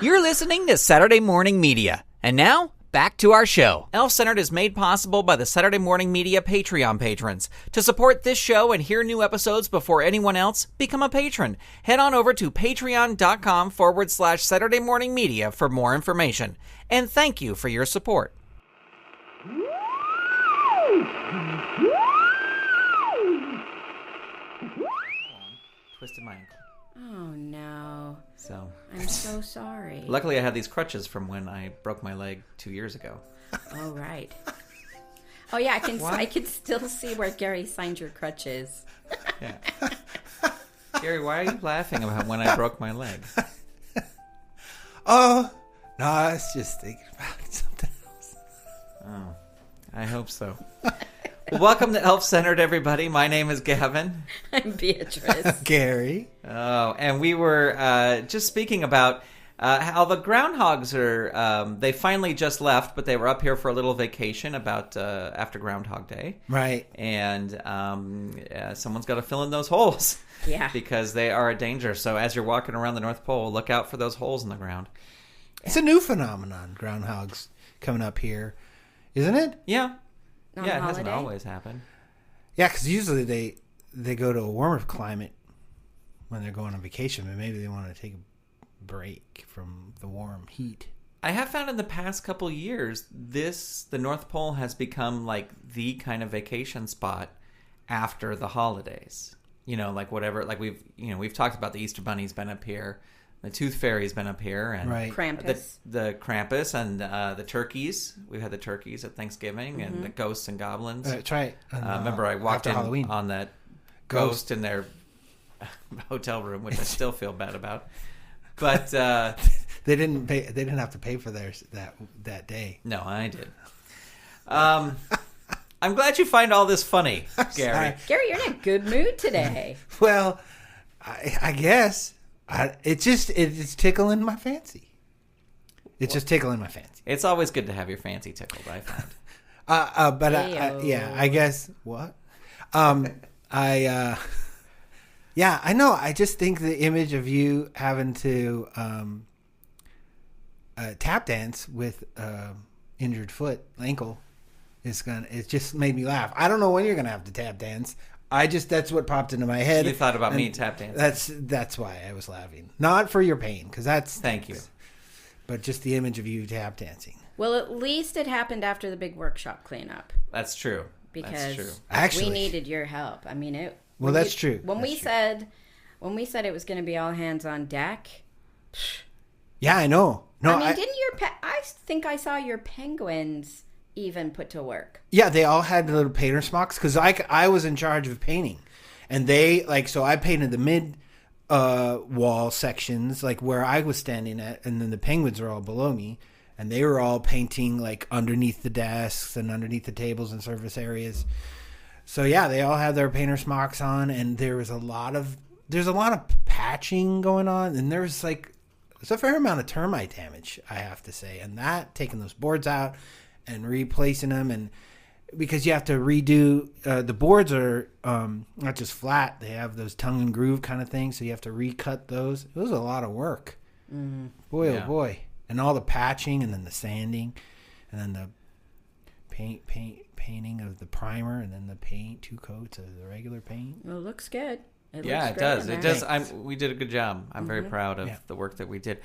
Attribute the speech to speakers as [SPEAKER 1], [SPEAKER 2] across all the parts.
[SPEAKER 1] You're listening to Saturday Morning Media. And now, back to our show. Elf Centered is made possible by the Saturday Morning Media Patreon patrons. To support this show and hear new episodes before anyone else, become a patron. Head on over to patreon.com/Saturday Morning Media for more information. And thank you for your support. Twisted my ankle.
[SPEAKER 2] Oh, no.
[SPEAKER 1] So
[SPEAKER 2] I'm so sorry.
[SPEAKER 1] luckily I had these crutches from when I broke my leg 2 years ago.
[SPEAKER 2] Oh, right. Oh, yeah, I can still see where Gary signed your crutches.
[SPEAKER 1] Yeah. Gary, why are you laughing about when I broke my leg?
[SPEAKER 3] Oh, no, I was just thinking about something else.
[SPEAKER 1] Oh, I hope so. Well, welcome to Elf Centered, everybody. My name is Gavin.
[SPEAKER 2] I'm Beatrice.
[SPEAKER 3] Gary.
[SPEAKER 1] Oh, and we were just speaking about how the groundhogs are, they finally just left, but they were up here for a little vacation about after Groundhog Day.
[SPEAKER 3] Right.
[SPEAKER 1] And someone's got to fill in those holes.
[SPEAKER 2] Yeah.
[SPEAKER 1] Because they are a danger. So as you're walking around the North Pole, look out for those holes in the ground.
[SPEAKER 3] It's a new phenomenon, groundhogs coming up here, isn't it?
[SPEAKER 1] Yeah.
[SPEAKER 2] On
[SPEAKER 1] yeah, it
[SPEAKER 2] holiday?
[SPEAKER 1] hasn't always happened.
[SPEAKER 3] Yeah, because usually they go to a warmer climate when they're going on vacation, but maybe they want to take a break from the warm heat.
[SPEAKER 1] I have found in the past couple years, the North Pole has become like the kind of vacation spot after the holidays. You know, like whatever, like we've talked about the Easter Bunny's been up here, the Tooth Fairy's been up here, and
[SPEAKER 3] Right.
[SPEAKER 2] Krampus.
[SPEAKER 1] the Krampus and the turkeys. We've had the turkeys at Thanksgiving and the ghosts and goblins.
[SPEAKER 3] That's right.
[SPEAKER 1] Remember, I walked
[SPEAKER 3] after
[SPEAKER 1] in
[SPEAKER 3] Halloween.
[SPEAKER 1] on that ghost in their hotel room, which I still feel bad about. But
[SPEAKER 3] They didn't pay. They didn't have to pay for theirs that day.
[SPEAKER 1] no, I did. I'm glad you find all this funny, Gary.
[SPEAKER 2] Gary, you're in a good mood today.
[SPEAKER 3] Well, I guess it's tickling my fancy. It's just tickling my fancy.
[SPEAKER 1] It's always good to have your fancy tickled, I find.
[SPEAKER 3] But
[SPEAKER 2] Ayo.
[SPEAKER 3] I guess what? Yeah, I know. I just think the image of you having to tap dance with injured foot, ankle, it just made me laugh. I don't know when you're gonna have to tap dance. That's what popped into my head.
[SPEAKER 1] You thought about me
[SPEAKER 3] And
[SPEAKER 1] tap dancing.
[SPEAKER 3] That's why I was laughing. Not for your pain, because
[SPEAKER 1] Thank you.
[SPEAKER 3] But just the image of you tap dancing.
[SPEAKER 2] Well, at least it happened after the big workshop cleanup.
[SPEAKER 1] That's true.
[SPEAKER 2] Because
[SPEAKER 1] That's true.
[SPEAKER 3] Actually.
[SPEAKER 2] we needed your help. I mean,
[SPEAKER 3] Well, that's true.
[SPEAKER 2] When
[SPEAKER 3] That's
[SPEAKER 2] we
[SPEAKER 3] true.
[SPEAKER 2] said it was going to be all hands on deck.
[SPEAKER 3] Yeah, I know. No,
[SPEAKER 2] I mean, didn't I think I saw your penguins even put to work.
[SPEAKER 3] Yeah, they all had little painter smocks because I was in charge of painting, and so I painted the mid wall sections like where I was standing at, and then the penguins are all below me, and they were all painting like underneath the desks and underneath the tables and service areas. So yeah, they all had their painter smocks on, and there's a lot of patching going on, and there's a fair amount of termite damage, I have to say, and that taking those boards out and replacing them, and because you have to redo the boards are not just flat, they have those tongue and groove kind of things, so you have to recut those. It was a lot of work. Boy,
[SPEAKER 1] Yeah.
[SPEAKER 3] oh boy. And all the patching, and then the sanding, and then the painting of the primer, and then the paint, 2 coats of the regular paint.
[SPEAKER 2] Well, it looks good.
[SPEAKER 1] Yeah,
[SPEAKER 2] looks
[SPEAKER 1] it
[SPEAKER 2] great
[SPEAKER 1] does.
[SPEAKER 2] in
[SPEAKER 1] It
[SPEAKER 2] there.
[SPEAKER 1] does. We did a good job. I'm very proud of
[SPEAKER 3] Yeah.
[SPEAKER 1] the work that we did.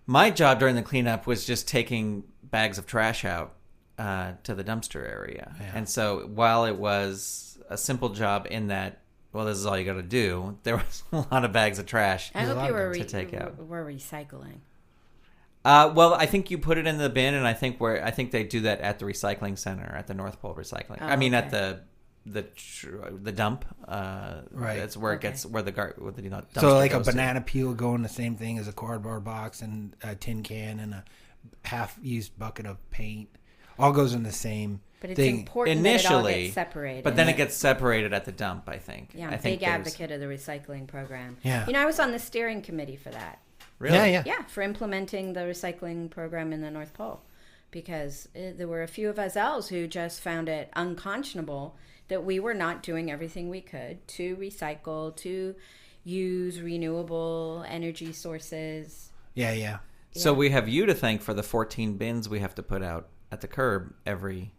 [SPEAKER 1] My job during the cleanup was just taking bags of trash out to the dumpster area.
[SPEAKER 3] Yeah.
[SPEAKER 1] And so while it was a simple job in that, well, this is all you got to do, there was a lot of bags of trash.
[SPEAKER 2] I hope you were
[SPEAKER 1] to take out.
[SPEAKER 2] were recycling.
[SPEAKER 1] Well, I think you put it in the bin, and I think they do that at the recycling center at the North Pole Recycling.
[SPEAKER 2] Oh,
[SPEAKER 1] I mean, at
[SPEAKER 2] okay.
[SPEAKER 1] the dump.
[SPEAKER 3] Right.
[SPEAKER 1] That's where
[SPEAKER 2] Okay.
[SPEAKER 1] it gets where the dumpster
[SPEAKER 3] So like a
[SPEAKER 1] goes to.
[SPEAKER 3] banana peel going the same thing as a cardboard box and a tin can and a half-used bucket of paint. All goes in the same
[SPEAKER 2] But it's
[SPEAKER 3] thing.
[SPEAKER 2] important that it all
[SPEAKER 1] Initially,
[SPEAKER 2] gets separated.
[SPEAKER 1] but then it gets separated at the dump, I think.
[SPEAKER 2] Yeah,
[SPEAKER 1] I
[SPEAKER 2] I'm a
[SPEAKER 1] think
[SPEAKER 2] big
[SPEAKER 1] there's-
[SPEAKER 2] advocate of the recycling program.
[SPEAKER 3] Yeah.
[SPEAKER 2] You know, I was on the steering committee for that.
[SPEAKER 1] Really?
[SPEAKER 3] Yeah, yeah.
[SPEAKER 2] Yeah, for implementing the recycling program in the North Pole. Because there were a few of us elves who just found it unconscionable that we were not doing everything we could to recycle, to use renewable energy sources.
[SPEAKER 3] Yeah.
[SPEAKER 1] So we have you to thank for the 14 bins we have to put out at the curb every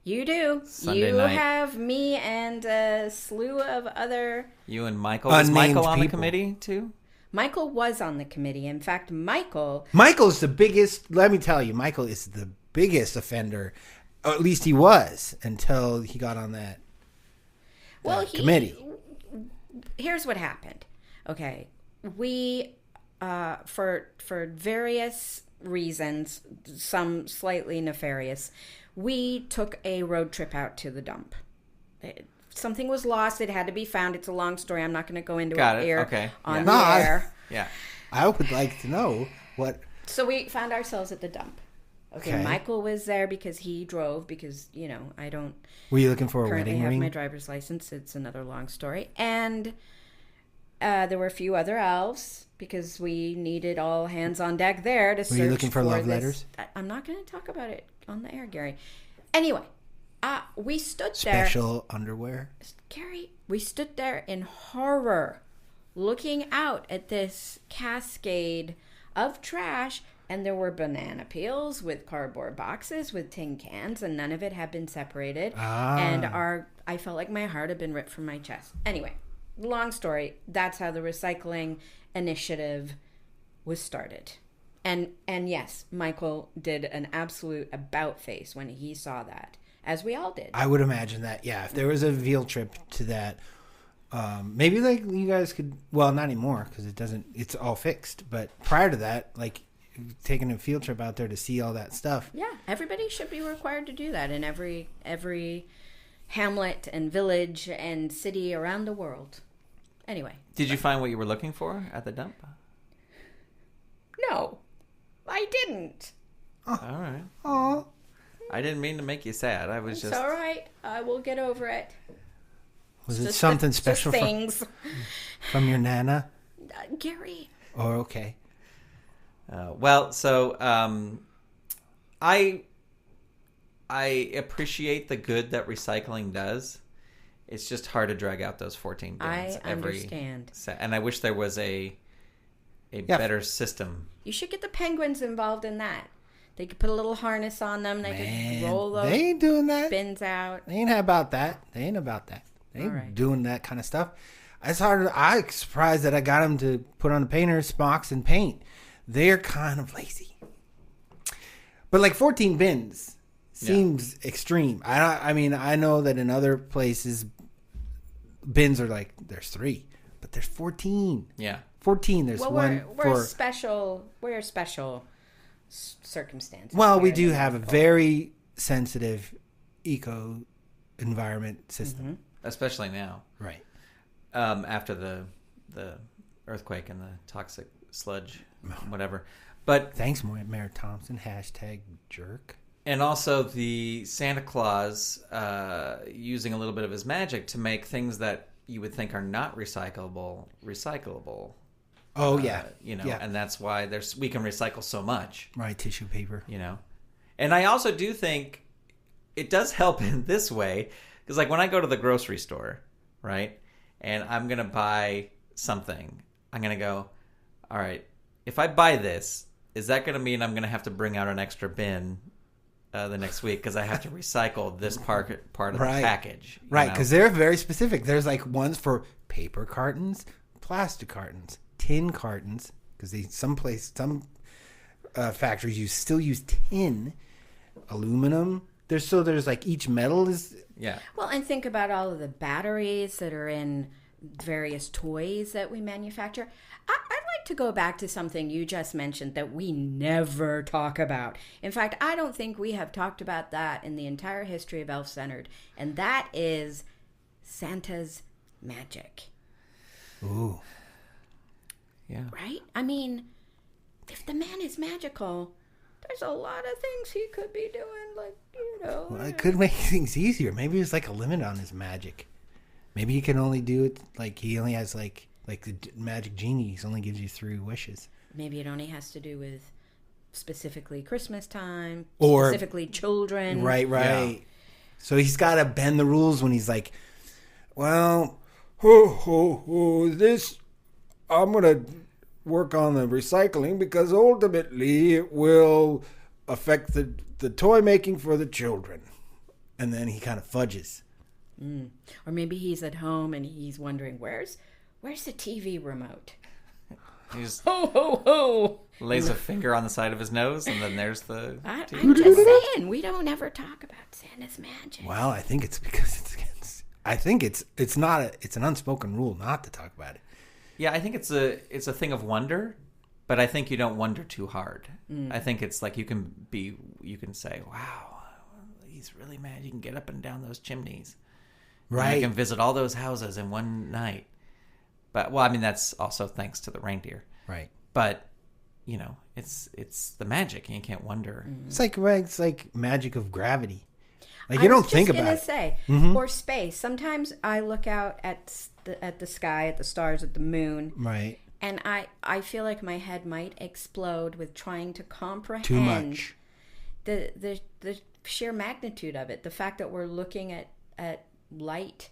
[SPEAKER 2] You do.
[SPEAKER 1] Sunday
[SPEAKER 2] you
[SPEAKER 1] night.
[SPEAKER 2] have me and a slew of other...
[SPEAKER 1] You and Michael. Was
[SPEAKER 3] Unnamed
[SPEAKER 1] Michael on the
[SPEAKER 3] people.
[SPEAKER 1] committee too?
[SPEAKER 2] Michael was on the committee. In fact,
[SPEAKER 3] Michael's the biggest. Let me tell you, Michael is the biggest offender. Or at least he was until he got on that committee.
[SPEAKER 2] Here's what happened. Okay, we for various reasons, some slightly nefarious, we took a road trip out to the dump. Something was lost. It had to be found. It's a long story. I'm not going to go into it here on the air.
[SPEAKER 1] Yeah.
[SPEAKER 3] I would like to know what.
[SPEAKER 2] So we found ourselves at the dump. Okay. Michael was there because he drove because, I don't
[SPEAKER 3] Were you looking for a
[SPEAKER 2] currently
[SPEAKER 3] wedding
[SPEAKER 2] have
[SPEAKER 3] ring?
[SPEAKER 2] my driver's license. It's another long story. And there were a few other elves because we needed all hands on deck there to search.
[SPEAKER 3] Were you looking for love
[SPEAKER 2] this.
[SPEAKER 3] letters?
[SPEAKER 2] I'm not going to talk about it on the air, Gary. Anyway, we stood
[SPEAKER 3] Special underwear?
[SPEAKER 2] Gary, we stood there in horror looking out at this cascade of trash, and there were banana peels with cardboard boxes with tin cans, and none of it had been separated. And I felt like my heart had been ripped from my chest. Anyway, long story, that's how the recycling initiative was started. And yes, Michael did an absolute about face when he saw that, as we all did.
[SPEAKER 3] I would imagine that, yeah. If there was a field trip to that, maybe like you guys could, well, not anymore because it's all fixed. But prior to that, like taking a field trip out there to see all that stuff.
[SPEAKER 2] Yeah, everybody should be required to do that in every hamlet and village and city around the world. Anyway.
[SPEAKER 1] Did you find what you were looking for at the dump?
[SPEAKER 2] No, I didn't.
[SPEAKER 1] All right.
[SPEAKER 3] Oh,
[SPEAKER 1] I didn't mean to make you sad. I was
[SPEAKER 2] It's all right. I will get over it.
[SPEAKER 3] was
[SPEAKER 2] It's
[SPEAKER 3] it
[SPEAKER 2] just
[SPEAKER 3] something
[SPEAKER 2] just
[SPEAKER 3] special
[SPEAKER 2] things.
[SPEAKER 3] from your nana?
[SPEAKER 2] Gary.
[SPEAKER 3] Oh, okay.
[SPEAKER 1] I appreciate the good that recycling does. It's just hard to drag out those 14 bins
[SPEAKER 2] I understand.
[SPEAKER 1] And I wish there was a better system.
[SPEAKER 2] You should get the penguins involved in that. They could put a little harness on them. They could roll those
[SPEAKER 3] they ain't doing that.
[SPEAKER 2] bins out.
[SPEAKER 3] They ain't about that. They ain't about that. They ain't
[SPEAKER 2] right.
[SPEAKER 3] doing that kind of stuff. It's hard. I'm surprised that I got them to put on the painter's smocks and paint. They're kind of lazy. But like 14 bins seems extreme. I mean, I know that in other places, bins are like, there's 3. But there's 14.
[SPEAKER 1] Yeah.
[SPEAKER 3] 14. There's one
[SPEAKER 2] we're
[SPEAKER 3] for...
[SPEAKER 2] special. We're special circumstances.
[SPEAKER 3] Well, we
[SPEAKER 2] here
[SPEAKER 3] do
[SPEAKER 2] in
[SPEAKER 3] have a
[SPEAKER 2] North
[SPEAKER 3] very sensitive eco-environment system.
[SPEAKER 2] Mm-hmm.
[SPEAKER 1] Especially now.
[SPEAKER 3] Right.
[SPEAKER 1] After the earthquake and the toxic sludge, whatever. But
[SPEAKER 3] Thanks, Mayor Thompson. #jerk.
[SPEAKER 1] And also the Santa Claus using a little bit of his magic to make things that you would think are not recyclable.
[SPEAKER 3] Oh, yeah.
[SPEAKER 1] And that's why we can recycle so much.
[SPEAKER 3] Right, tissue paper.
[SPEAKER 1] And I also do think it does help in this way. Because like when I go to the grocery store, right, and I'm going to buy something, I'm going to go, all right, if I buy this, is that going to mean I'm going to have to bring out an extra bin the next week because I have to recycle this part of the package?
[SPEAKER 3] Right, because they're very specific. There's like ones for paper cartons, plastic cartons, tin cartons, because some factories still use tin, aluminum. There's like each metal is...
[SPEAKER 1] Yeah.
[SPEAKER 2] Well, and think about all of the batteries that are in various toys that we manufacture. I'd like to go back to something you just mentioned that we never talk about. In fact, I don't think we have talked about that in the entire history of Elf Centered, and that is Santa's magic.
[SPEAKER 3] Ooh.
[SPEAKER 1] Yeah.
[SPEAKER 2] Right? I mean, if the man is magical, there's a lot of things he could be doing, like,
[SPEAKER 3] Well, it could make things easier. Maybe there's like a limit on his magic. Maybe he can only do it, like he only has like the magic genie only gives you 3 wishes.
[SPEAKER 2] Maybe it only has to do with specifically Christmas time,
[SPEAKER 3] or
[SPEAKER 2] specifically children.
[SPEAKER 3] Right.
[SPEAKER 1] Yeah.
[SPEAKER 3] So he's got to bend the rules when he's like, well, this I'm going to work on the recycling because ultimately it will affect the toy making for the children. And then he kind of fudges.
[SPEAKER 2] Or maybe he's at home and he's wondering, where's the TV remote?
[SPEAKER 1] He just
[SPEAKER 2] Ho, ho, ho.
[SPEAKER 1] lays a finger on the side of his nose, and then there's the
[SPEAKER 2] I'm
[SPEAKER 1] TV.
[SPEAKER 2] just saying, we don't ever talk about Santa's magic.
[SPEAKER 3] Well, I think it's because it's against. I think it's an unspoken rule not to talk about it.
[SPEAKER 1] Yeah, I think it's a thing of wonder, but I think you don't wonder too hard. I think it's like you can say, wow, he's really mad. You can get up and down those chimneys.
[SPEAKER 3] Right.
[SPEAKER 1] You can visit all those houses in one night. But, well, I mean, that's also thanks to the reindeer.
[SPEAKER 3] Right.
[SPEAKER 1] But, you know, it's the magic, and you can't wonder.
[SPEAKER 3] It's like magic of gravity. Like you don't think about it.
[SPEAKER 2] I was just gonna say, or space. Sometimes I look out at the sky, at the stars, at the moon,
[SPEAKER 3] Right.
[SPEAKER 2] and I feel like my head might explode with trying to comprehend
[SPEAKER 3] Too much.
[SPEAKER 2] the sheer magnitude of it. The fact that we're looking at light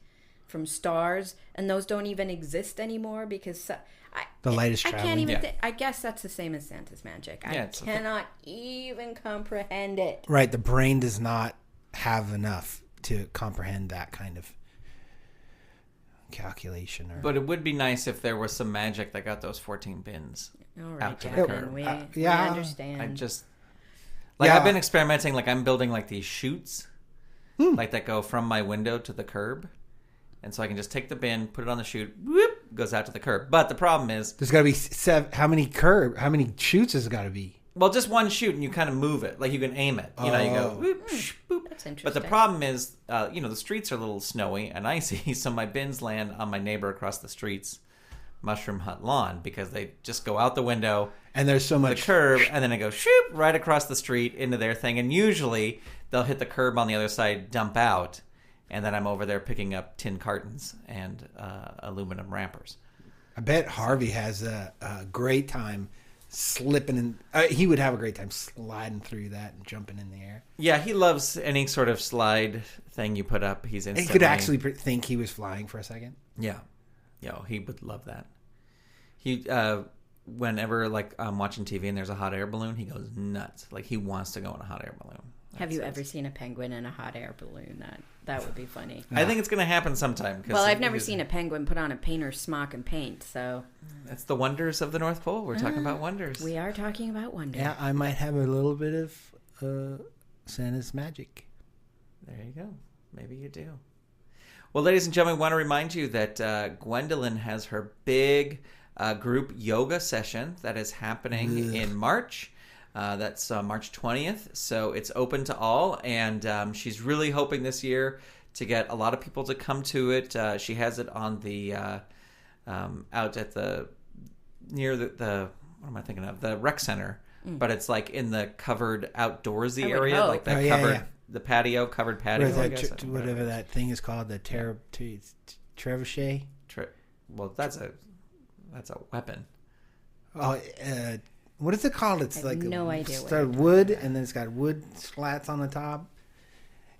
[SPEAKER 2] from stars, and those don't even exist anymore because
[SPEAKER 3] The light is
[SPEAKER 2] I
[SPEAKER 3] traveling.
[SPEAKER 2] can't even.
[SPEAKER 1] Yeah.
[SPEAKER 2] I guess that's the same as Santa's magic.
[SPEAKER 1] Yeah,
[SPEAKER 2] I
[SPEAKER 1] it's
[SPEAKER 2] cannot even comprehend it.
[SPEAKER 3] Right. The brain does not have enough to comprehend that kind of calculation. Or
[SPEAKER 1] But it would be nice if there was some magic that got those 14 bins
[SPEAKER 2] All right,
[SPEAKER 1] out to the
[SPEAKER 2] Gavin,
[SPEAKER 1] curb.
[SPEAKER 2] we
[SPEAKER 3] yeah.
[SPEAKER 2] understand.
[SPEAKER 1] I just... Like,
[SPEAKER 3] Yeah.
[SPEAKER 1] I've been experimenting, like, I'm building, like, these chutes, like, that go from my window to the curb. And so I can just take the bin, put it on the chute, whoop, goes out to the curb. But the problem is...
[SPEAKER 3] there's got to be how many shoots has it got to be?
[SPEAKER 1] Well, just one chute, and you kind of move it. Like, you can aim it. You know, you go,
[SPEAKER 3] Oh.
[SPEAKER 1] whoop, sh, boop.
[SPEAKER 2] That's interesting.
[SPEAKER 1] But the problem is, the streets are a little snowy and icy, so my bins land on my neighbor across the street's mushroom hut lawn because they just go out the window,
[SPEAKER 3] And there's so
[SPEAKER 1] the
[SPEAKER 3] much
[SPEAKER 1] curb, and then it goes shoop right across the street into their thing. And usually they'll hit the curb on the other side, dump out, and then I'm over there picking up tin cartons and aluminum wrappers.
[SPEAKER 3] I bet Harvey has a great time slipping in. He would have a great time sliding through that and jumping in the air.
[SPEAKER 1] Yeah, he loves any sort of slide thing you put up. He's
[SPEAKER 3] He
[SPEAKER 1] instantly...
[SPEAKER 3] could actually think he was flying for a second.
[SPEAKER 1] Yeah. He would love that. He, whenever, like, I'm watching TV and there's a hot air balloon, he goes nuts. Like, he wants to go in a hot air balloon.
[SPEAKER 2] Have you ever seen a penguin in a hot air balloon? That would be funny.
[SPEAKER 1] I think it's going to happen sometime.
[SPEAKER 2] Well, I've never seen a penguin put on a painter's smock and paint, so...
[SPEAKER 1] It's the wonders of the North Pole. We're talking about wonders.
[SPEAKER 2] We are talking about wonder.
[SPEAKER 3] Yeah, I might have a little bit of Santa's magic.
[SPEAKER 1] There you go. Maybe you do. Well, ladies and gentlemen, I want to remind you that Gwendolyn has her big group yoga session that is happening in March. That's March 20th. So it's open to all. And she's really hoping this year to get a lot of people to come to it. She has it on the out at near the what am I thinking of? The rec center. But it's like in the covered outdoorsy
[SPEAKER 2] would
[SPEAKER 1] area,
[SPEAKER 2] hope.
[SPEAKER 1] like the
[SPEAKER 3] Oh,
[SPEAKER 1] covered
[SPEAKER 3] yeah.
[SPEAKER 1] the patio, covered patio.
[SPEAKER 3] Whatever
[SPEAKER 1] I guess.
[SPEAKER 3] whatever that thing is called, the trebuchet.
[SPEAKER 1] Well, that's a weapon.
[SPEAKER 3] Oh, what is it called? It's
[SPEAKER 2] I have
[SPEAKER 3] like
[SPEAKER 2] no idea
[SPEAKER 3] It's
[SPEAKER 2] what
[SPEAKER 3] the
[SPEAKER 2] you're
[SPEAKER 3] wood, and then it's got wood slats on the top.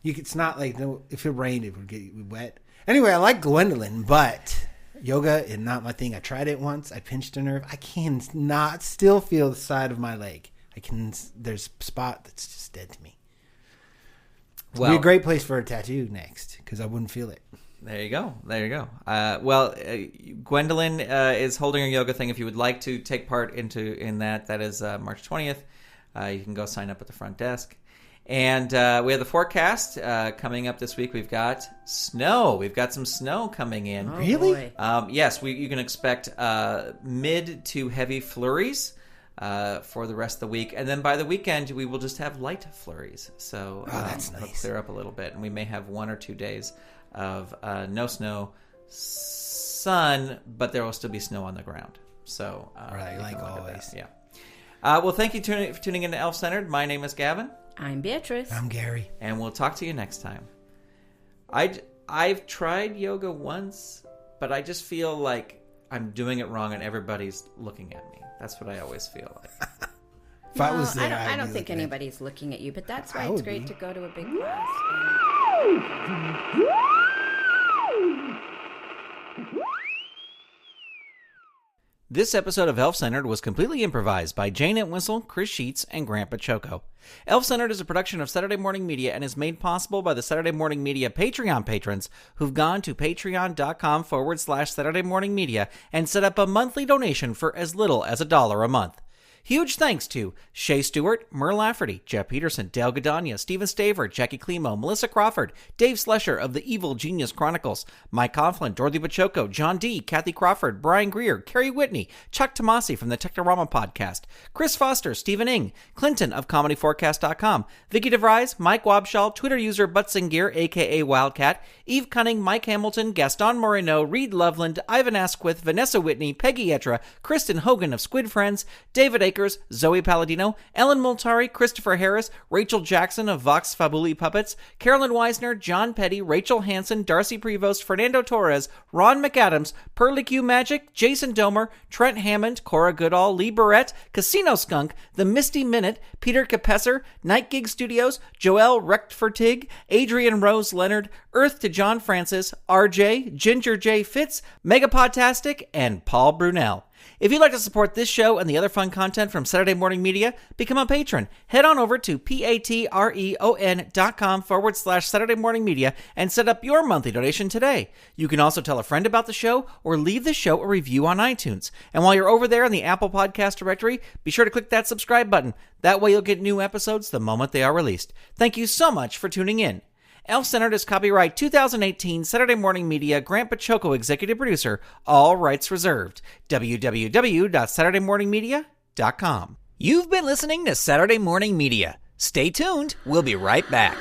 [SPEAKER 3] It's not like if it rained, it would get wet. Anyway, I like Gwendolyn, but yoga is not my thing. I tried it once. I pinched a nerve. I can not still feel the side of my leg. There's a spot that's just dead to me. Well, be a great place for a tattoo next because I wouldn't feel it.
[SPEAKER 1] There you go. Gwendolyn is holding her yoga thing. If you would like to take part in that is March 20th. You can go sign up at the front desk. And we have the forecast coming up this week. We've got snow. We've got some snow coming in.
[SPEAKER 2] Oh,
[SPEAKER 3] Really?
[SPEAKER 2] boy.
[SPEAKER 1] Yes, you can expect mid to heavy flurries for the rest of the week. And then by the weekend, we will just have light flurries. So
[SPEAKER 3] that's
[SPEAKER 1] it'll
[SPEAKER 3] nice.
[SPEAKER 1] clear up a little bit. And we may have 1 or 2 days of no snow, sun, but there will still be snow on the ground. So
[SPEAKER 3] Right,
[SPEAKER 1] you
[SPEAKER 3] like
[SPEAKER 1] can look at
[SPEAKER 3] always.
[SPEAKER 1] that. Yeah. Well, thank you for tuning in to Elf Centered. My name is Gavin.
[SPEAKER 2] I'm Beatrice.
[SPEAKER 3] I'm Gary.
[SPEAKER 1] And we'll talk to you next time. I've tried yoga once, but I just feel like I'm doing it wrong and everybody's looking at me. That's what I always feel like.
[SPEAKER 3] If I was there,
[SPEAKER 2] I
[SPEAKER 3] I'd
[SPEAKER 2] don't
[SPEAKER 3] be
[SPEAKER 2] think
[SPEAKER 3] looking at-
[SPEAKER 2] anybody's looking at you, but that's
[SPEAKER 3] I
[SPEAKER 2] why it's
[SPEAKER 3] would
[SPEAKER 2] great
[SPEAKER 3] be.
[SPEAKER 2] to go to a big class.
[SPEAKER 1] This episode of Elf-Centered was completely improvised by Jayne Entwistle, Chris Sheets, and Grant Baciocco. Elf-Centered is a production of Saturday Morning Media and is made possible by the Saturday Morning Media Patreon patrons who've gone to patreon.com/Saturday Morning Media and set up a monthly donation for as little as $1 a month. Huge thanks to Shay Stewart, Merle Lafferty, Jeff Peterson, Dale Gadania, Stephen Staver, Jackie Klimo, Melissa Crawford, Dave Slesher of the Evil Genius Chronicles, Mike Coughlin, Dorothy Baciocco, John D., Kathy Crawford, Brian Greer, Kerry Whitney, Chuck Tomasi from the Technorama Podcast, Chris Foster, Stephen Ing, Clinton of ComedyForecast.com, Vicky DeVries, Mike Wabshall, Twitter user Buttsinggear, a.k.a. Wildcat, Eve Cunning, Mike Hamilton, Gaston Moreno, Reed Loveland, Ivan Asquith, Vanessa Whitney, Peggy Etra, Kristen Hogan of Squid Friends, David Akers, Zoe Palladino, Ellen Multari, Christopher Harris, Rachel Jackson of Vox Fabuli Puppets, Carolyn Weisner, John Petty, Rachel Hansen, Darcy Prevost, Fernando Torres, Ron McAdams, Perlique Magic, Jason Domer, Trent Hammond, Cora Goodall, Lee Barrett, Casino Skunk, The Misty Minute, Peter Capesser, Night Gig Studios, Joelle Rechtfertig, Adrian Rose Leonard, Earth to John Francis, RJ, Ginger J. Fitz, Megapodtastic, and Paul Brunel. If you'd like to support this show and the other fun content from Saturday Morning Media, become a patron. Head on over to patreon.com/Saturday Morning Media and set up your monthly donation today. You can also tell a friend about the show or leave the show a review on iTunes. And while you're over there in the Apple Podcast directory, be sure to click that subscribe button. That way you'll get new episodes the moment they are released. Thank you so much for tuning in. Elf-Centered is copyright 2018 Saturday Morning Media, Grant Baciocco, executive producer, all rights reserved. www.saturdaymorningmedia.com.
[SPEAKER 4] You've been listening to Saturday Morning Media. Stay tuned. We'll be right back.